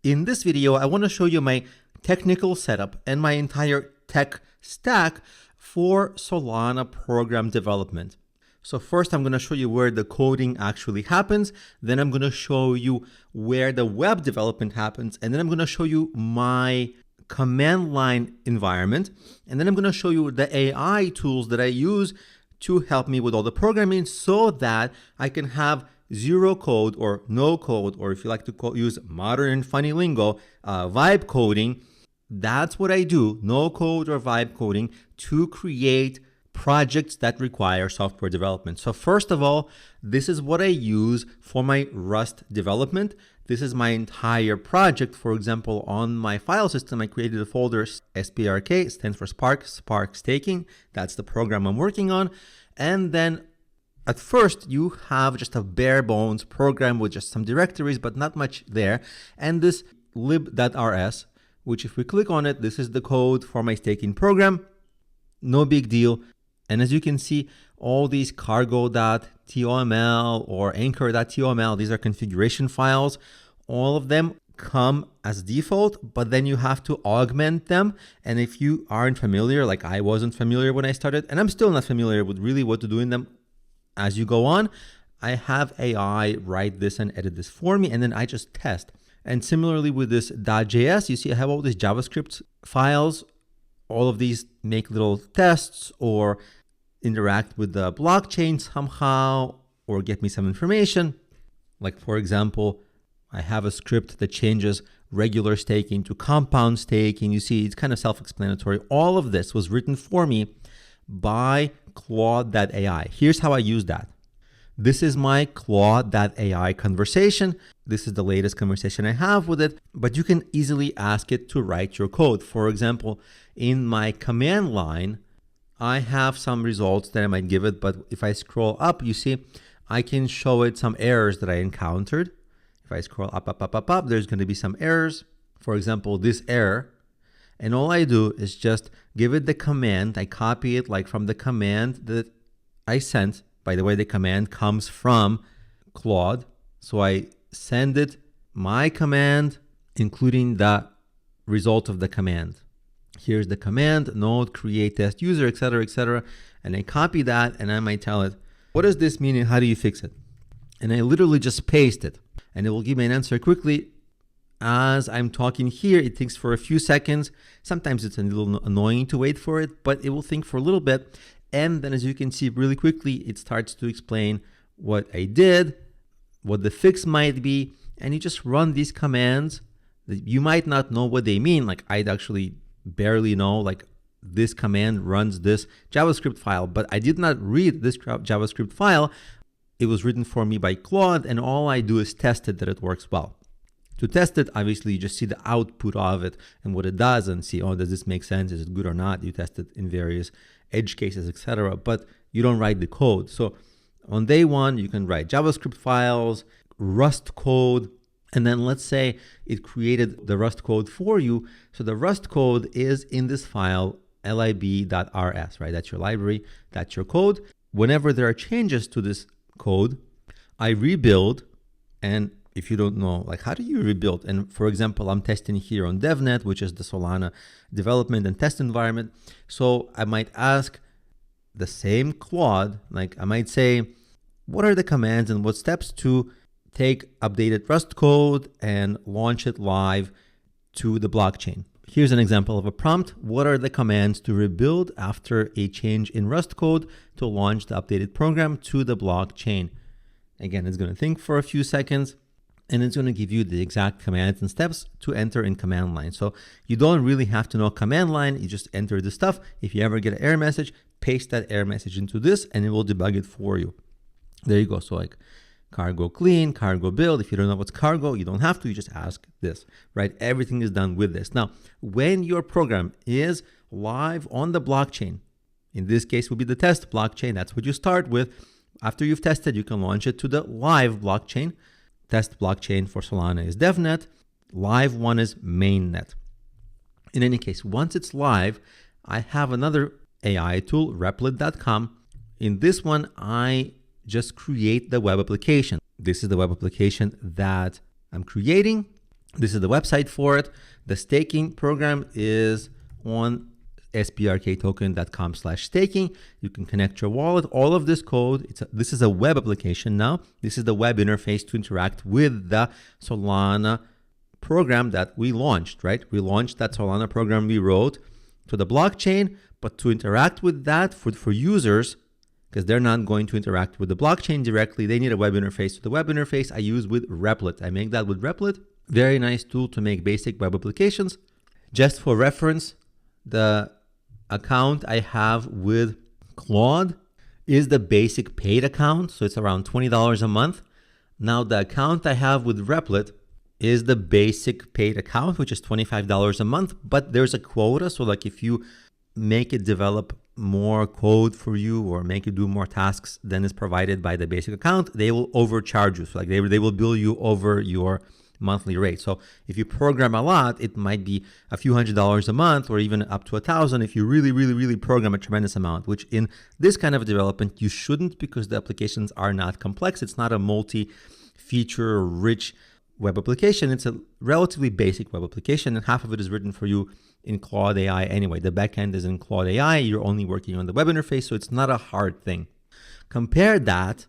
In this video, I want to show you my technical setup and my entire tech stack for Solana program development. So first, I'm going to show you where the coding actually happens. Then I'm going to show you where the web development happens. And then I'm going to show you my command line environment. And then I'm going to show you the AI tools that I use to help me with all the programming so that I can have zero code or no code, or if you like to use modern and funny lingo, vibe coding. That's what I do, no code or vibe coding, to create projects that require software development. So first of all, this is what I use for my Rust development. This is my entire project. For example, on my file system, I created a folder SPRK, stands for Spark Staking. That's the program I'm working on. And then at first, you have just a bare bones program with just some directories, but not much there. And this lib.rs, which if we click on it, this is the code for my staking program. No big deal. And as you can see, all these cargo.toml or anchor.toml, these are configuration files. All of them come as default, but then you have to augment them. And if you aren't familiar, like I wasn't familiar when I started, and I'm still not familiar with really what to do in them, as you go on, I have AI write this and edit this for me, and then I just test. And similarly with this .js, you see I have all these JavaScript files. All of these make little tests or interact with the blockchain somehow or get me some information. Like for example, I have a script that changes regular staking to compound staking. You see, it's kind of self-explanatory. All of this was written for me by Claude.ai. Here's how I use that. This is my Claude.ai conversation. This is the latest conversation I have with it, but you can easily ask it to write your code. For example, in my command line, I have some results that I might give it, but if I scroll up, you see, I can show it some errors that I encountered. If I scroll up, there's going to be some errors. For example, this error. And all I do is just give it the command. I copy it like from the command that I sent. By the way, the command comes from Claude. So I send it my command, including the result of the command. Here's the command, node, create test user, etc. And I copy that and I might tell it, what does this mean and how do you fix it? And I literally just paste it and it will give me an answer quickly. As I'm talking here, it takes for a few seconds. Sometimes it's a little annoying to wait for it, but it will think for a little bit. And then as you can see really quickly, it starts to explain what I did, what the fix might be. And you just run these commands that you might not know what they mean. Like I'd actually barely know, like this command runs this JavaScript file, but I did not read this JavaScript file. It was written for me by Claude, and all I do is test it that it works well. To test it, obviously, you just see the output of it and what it does and see, oh, does this make sense? Is it good or not? You test it in various edge cases, etc. But you don't write the code. So on day one, you can write JavaScript files, Rust code, and then let's say it created the Rust code for you. So the Rust code is in this file, lib.rs, right? That's your library, that's your code. Whenever there are changes to this code, I rebuild. And if you don't know, like, how do you rebuild? And for example, I'm testing here on Devnet, which is the Solana development and test environment. So I might ask the same Claude, like I might say, what are the commands and what steps to take updated Rust code and launch it live to the blockchain? Here's an example of a prompt. What are the commands to rebuild after a change in Rust code to launch the updated program to the blockchain? Again, it's going to think for a few seconds. And it's going to give you the exact commands and steps to enter in command line. So you don't really have to know command line. You just enter the stuff. If you ever get an error message, paste that error message into this and it will debug it for you. There you go. So like cargo clean, cargo build. If you don't know what's cargo, you don't have to. You just ask this, right? Everything is done with this. Now, when your program is live on the blockchain, in this case will be the test blockchain. That's what you start with. After you've tested, you can launch it to the live blockchain. Test blockchain for Solana is Devnet. Live one is mainnet. In any case, once it's live, I have another AI tool, Replit.com. In this one, I just create the web application. This is the web application that I'm creating. This is the website for it. The staking program is on sprktoken.com/staking. You can connect your wallet. All of this code, this is a web application now. This is the web interface to interact with the Solana program that we launched, right? We launched that Solana program we wrote to the blockchain, but to interact with that for users, because they're not going to interact with the blockchain directly, they need a web interface. So the web interface I use with Replit. I make that with Replit. Very nice tool to make basic web applications. Just for reference, the account I have with Claude is the basic paid account. So it's around $20 a month. Now the account I have with Replit is the basic paid account, which is $25 a month, but there's a quota. So like if you make it develop more code for you or make it do more tasks than is provided by the basic account, they will overcharge you. So like they will bill you over your monthly rate. So if you program a lot, it might be a few $100s a month or even up to $1,000 if you really program a tremendous amount, which in this kind of development, you shouldn't, because the applications are not complex. It's not a multi-feature rich web application. It's a relatively basic web application, and half of it is written for you in Claude AI anyway. The backend is in Claude AI. You're only working on the web interface, so it's not a hard thing. Compare that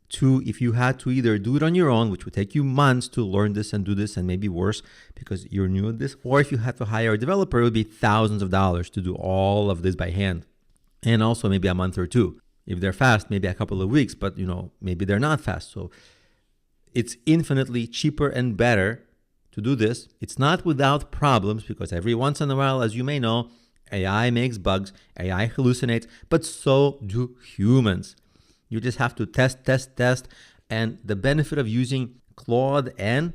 to if you had to either do it on your own, which would take you months to learn this and do this, and maybe worse because you're new at this, or if you had to hire a developer, it would be thousands of dollars to do all of this by hand, and also maybe a month or two. If they're fast, maybe a couple of weeks, but maybe they're not fast. So it's infinitely cheaper and better to do this. It's not without problems, because every once in a while, as you may know, AI makes bugs, AI hallucinates, but so do humans. You just have to test. And the benefit of using Claude, and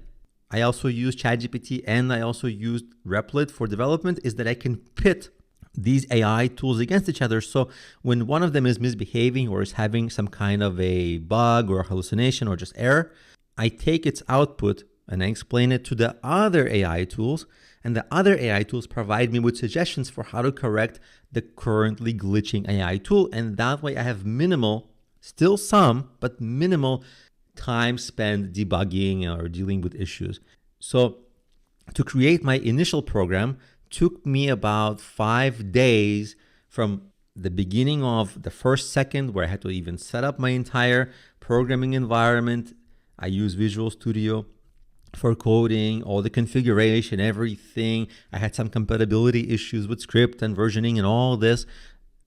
I also use ChatGPT, and I also used Replit for development, is that I can pit these AI tools against each other. So when one of them is misbehaving or is having some kind of a bug or hallucination or just error, I take its output and I explain it to the other AI tools, and the other AI tools provide me with suggestions for how to correct the currently glitching AI tool. And that way I have still some, but minimal time spent debugging or dealing with issues. So to create my initial program took me about 5 days from the beginning of the first second, where I had to even set up my entire programming environment. I use Visual Studio for coding, all the configuration, everything. I had some compatibility issues with script and versioning and all this.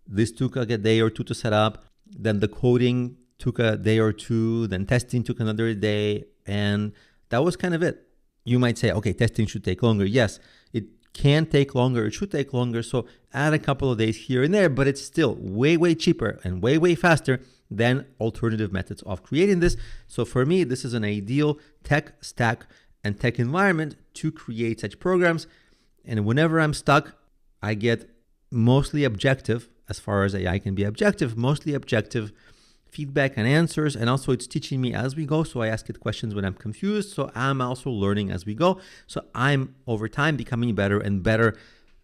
This took like a day or two to set up. Then the coding took a day or two. Then testing took another day. And that was kind of it. You might say, okay, testing should take longer. Yes, it can take longer. It should take longer. So add a couple of days here and there, but it's still way cheaper and way faster than alternative methods of creating this. So for me, this is an ideal tech stack and tech environment to create such programs. And whenever I'm stuck, I get mostly objective, as far as AI can be objective, mostly objective feedback and answers. And also it's teaching me as we go. So I ask it questions when I'm confused. So I'm also learning as we go. So I'm over time becoming better and better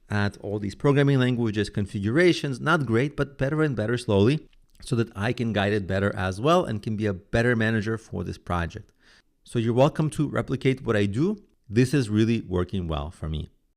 at all these programming languages, configurations, not great, but better and better slowly, so that I can guide it better as well and can be a better manager for this project. So you're welcome to replicate what I do. This is really working well for me.